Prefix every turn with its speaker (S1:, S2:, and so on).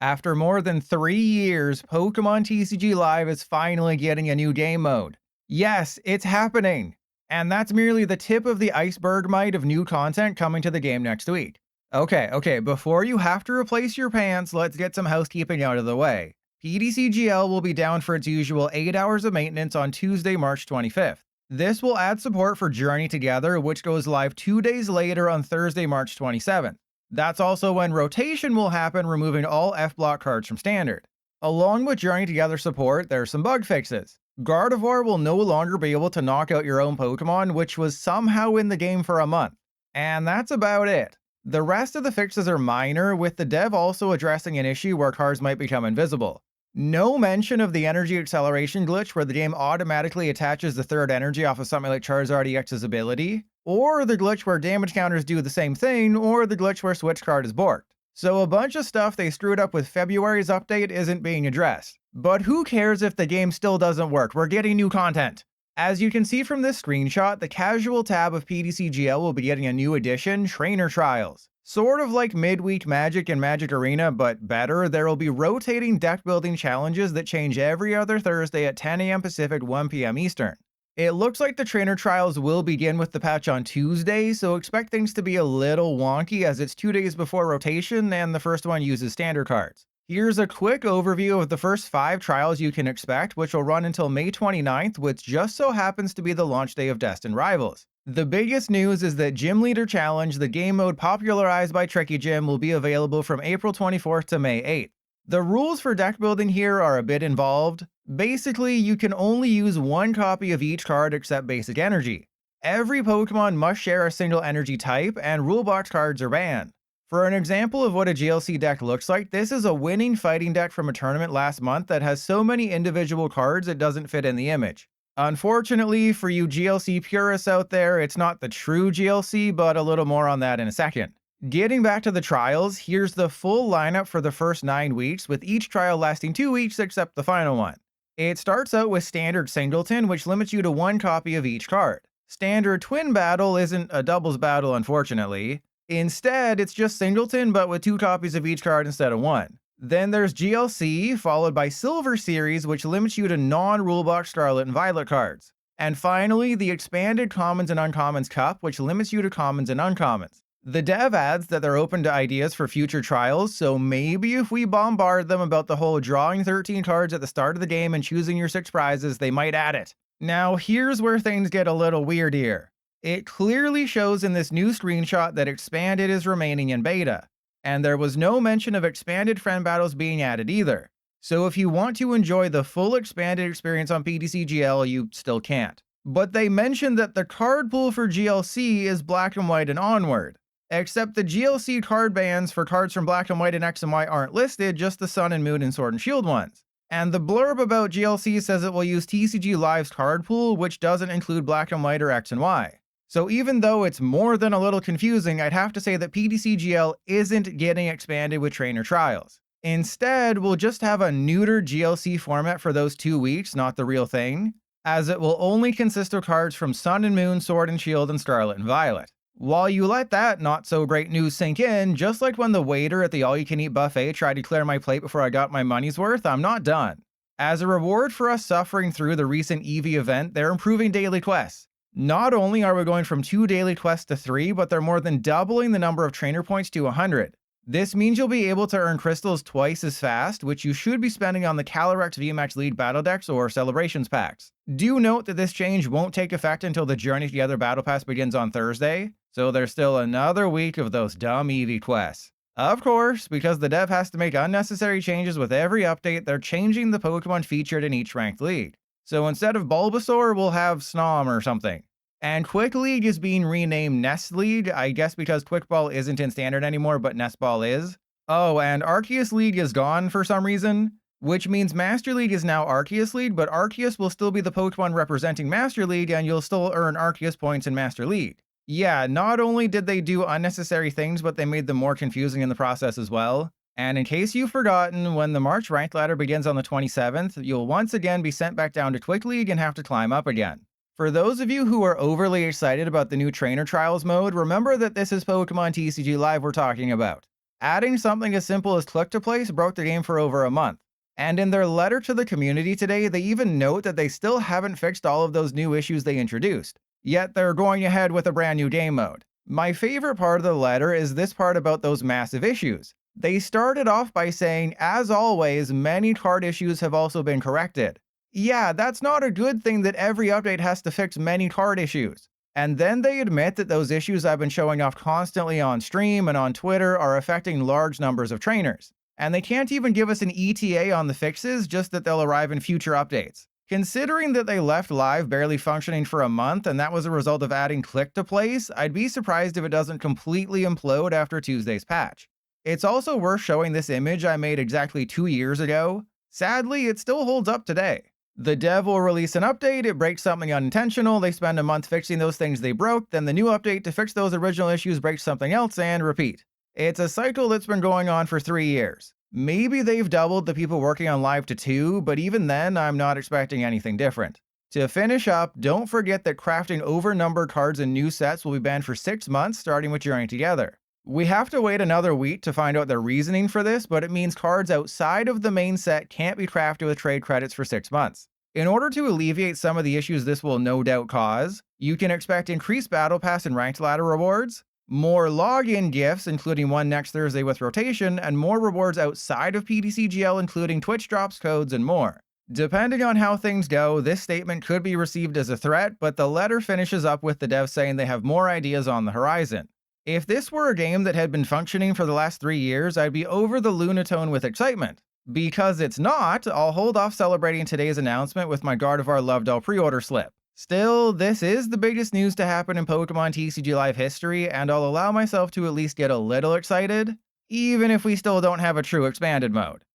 S1: After more than 3 years, Pokemon TCG Live is finally getting a new game mode. Yes, it's happening! And that's merely the tip of the iceberg mite of new content coming to the game next week. Okay, before you have to replace your pants, let's get some housekeeping out of the way. PDCGL will be down for its usual 8 hours of maintenance on Tuesday, March 25th. This will add support for Journey Together, which goes live 2 days later on Thursday, March 27th. That's also when rotation will happen, removing all F-block cards from Standard. Along with Journey Together support, there's some bug fixes. Gardevoir will no longer be able to knock out your own Pokemon, which was somehow in the game for a month. And that's about it. The rest of the fixes are minor, with the dev also addressing an issue where cards might become invisible. No mention of the energy acceleration glitch where the game automatically attaches the third energy off of something like Charizard EX's ability, or the glitch where damage counters do the same thing, or the glitch where Switch card is borked. So a bunch of stuff they screwed up with February's update isn't being addressed. But who cares if the game still doesn't work? We're getting new content. As you can see from this screenshot, the casual tab of PDCGL will be getting a new addition, Trainer Trials. Sort of like Midweek Magic and Magic Arena, but better, there will be rotating deck building challenges that change every other Thursday at 10 AM Pacific, 1 PM Eastern. It looks like the Trainer Trials will begin with the patch on Tuesday, so expect things to be a little wonky as it's 2 days before rotation and the first one uses standard cards. Here's a quick overview of the first 5 trials you can expect, which will run until May 29th, which just so happens to be the launch day of Destined Rivals. The biggest news is that Gym Leader Challenge, the game mode popularized by Tricky Gym, will be available from April 24th to May 8th. The rules for deck building here are a bit involved. Basically, you can only use one copy of each card except Basic Energy. Every Pokemon must share a single energy type, and rulebox cards are banned. For an example of what a GLC deck looks like, this is a winning fighting deck from a tournament last month that has so many individual cards it doesn't fit in the image. Unfortunately, for you GLC purists out there, it's not the true GLC, but a little more on that in a second. Getting back to the trials, here's the full lineup for the first 9 weeks, with each trial lasting 2 weeks except the final one. It starts out with Standard Singleton, which limits you to one copy of each card. Standard Twin Battle isn't a doubles battle, unfortunately. Instead, it's just Singleton, but with 2 copies of each card instead of 1. Then there's GLC, followed by Silver Series, which limits you to non-rulebox Scarlet and Violet cards. And finally, the expanded Commons and Uncommons Cup, which limits you to Commons and Uncommons. The dev adds that they're open to ideas for future trials, so maybe if we bombard them about the whole drawing 13 cards at the start of the game and choosing your 6 prizes, they might add it. Now, here's where things get a little weird here. It clearly shows in this new screenshot that Expanded is remaining in beta, and there was no mention of expanded friend battles being added either. So if you want to enjoy the full expanded experience on PDCGL, you still can't. But they mentioned that the card pool for GLC is Black and White and onward. Except the GLC card bans for cards from Black and White and X and Y aren't listed, just the Sun and Moon and Sword and Shield ones. And the blurb about GLC says it will use TCG Live's card pool, which doesn't include Black and White or X and Y. So even though it's more than a little confusing, I'd have to say that PDCGL isn't getting expanded with Trainer Trials. Instead, we'll just have a neutered GLC format for those 2 weeks, not the real thing, as it will only consist of cards from Sun and Moon, Sword and Shield, and Scarlet and Violet. While you let that not so great news sink in, just like when the waiter at the all-you-can-eat buffet tried to clear my plate before I got my money's worth, I'm not done. As a reward for us suffering through the recent EV event, they're improving daily quests. Not only are we going from 2 daily quests to 3, but they're more than doubling the number of trainer points to 100. This means you'll be able to earn crystals twice as fast, which you should be spending on the Calyrex VMAX League battle decks or Celebrations packs. Do note that this change won't take effect until the Journey Together Battle Pass begins on Thursday, so there's still another week of those dumb EV quests. Of course, because the dev has to make unnecessary changes with every update, they're changing the Pokemon featured in each ranked league. So instead of Bulbasaur, we'll have Snom or something. And Quick League is being renamed Nest League, I guess because Quick Ball isn't in Standard anymore, but Nest Ball is. Oh, and Arceus League is gone for some reason, which means Master League is now Arceus League, but Arceus will still be the Pokemon representing Master League, and you'll still earn Arceus points in Master League. Yeah, not only did they do unnecessary things, but they made them more confusing in the process as well. And in case you've forgotten, when the March ranked ladder begins on the 27th, you'll once again be sent back down to Quick League and have to climb up again. For those of you who are overly excited about the new Trainer Trials mode, remember that this is Pokemon TCG Live we're talking about. Adding something as simple as click to place broke the game for over a month. And in their letter to the community today, they even note that they still haven't fixed all of those new issues they introduced, yet they're going ahead with a brand new game mode. My favorite part of the letter is this part about those massive issues. They started off by saying, as always, many card issues have also been corrected. Yeah, that's not a good thing that every update has to fix many card issues. And then they admit that those issues I've been showing off constantly on stream and on Twitter are affecting large numbers of trainers. And they can't even give us an ETA on the fixes, just that they'll arrive in future updates. Considering that they left live barely functioning for a month and that was a result of adding click to place, I'd be surprised if it doesn't completely implode after Tuesday's patch. It's also worth showing this image I made exactly 2 years ago. Sadly, it still holds up today. The dev will release an update, it breaks something unintentional, they spend a month fixing those things they broke, then the new update to fix those original issues breaks something else, and repeat. It's a cycle that's been going on for 3 years. Maybe they've doubled the people working on live to 2, but even then, I'm not expecting anything different. To finish up, don't forget that crafting over-numbered cards in new sets will be banned for 6 months, starting with Journey Together. We have to wait another week to find out the reasoning for this, but it means cards outside of the main set can't be crafted with trade credits for 6 months. In order to alleviate some of the issues this will no doubt cause, you can expect increased Battle Pass and Ranked Ladder rewards, more login gifts, including one next Thursday with rotation, and more rewards outside of PTCGL, including Twitch drops, codes, and more. Depending on how things go, this statement could be received as a threat, but the letter finishes up with the devs saying they have more ideas on the horizon. If this were a game that had been functioning for the last 3 years, I'd be over the Lunatone with excitement. Because it's not, I'll hold off celebrating today's announcement with my Gardevoir Love Doll pre-order slip. Still, this is the biggest news to happen in Pokemon TCG Live history, and I'll allow myself to at least get a little excited, even if we still don't have a true expanded mode.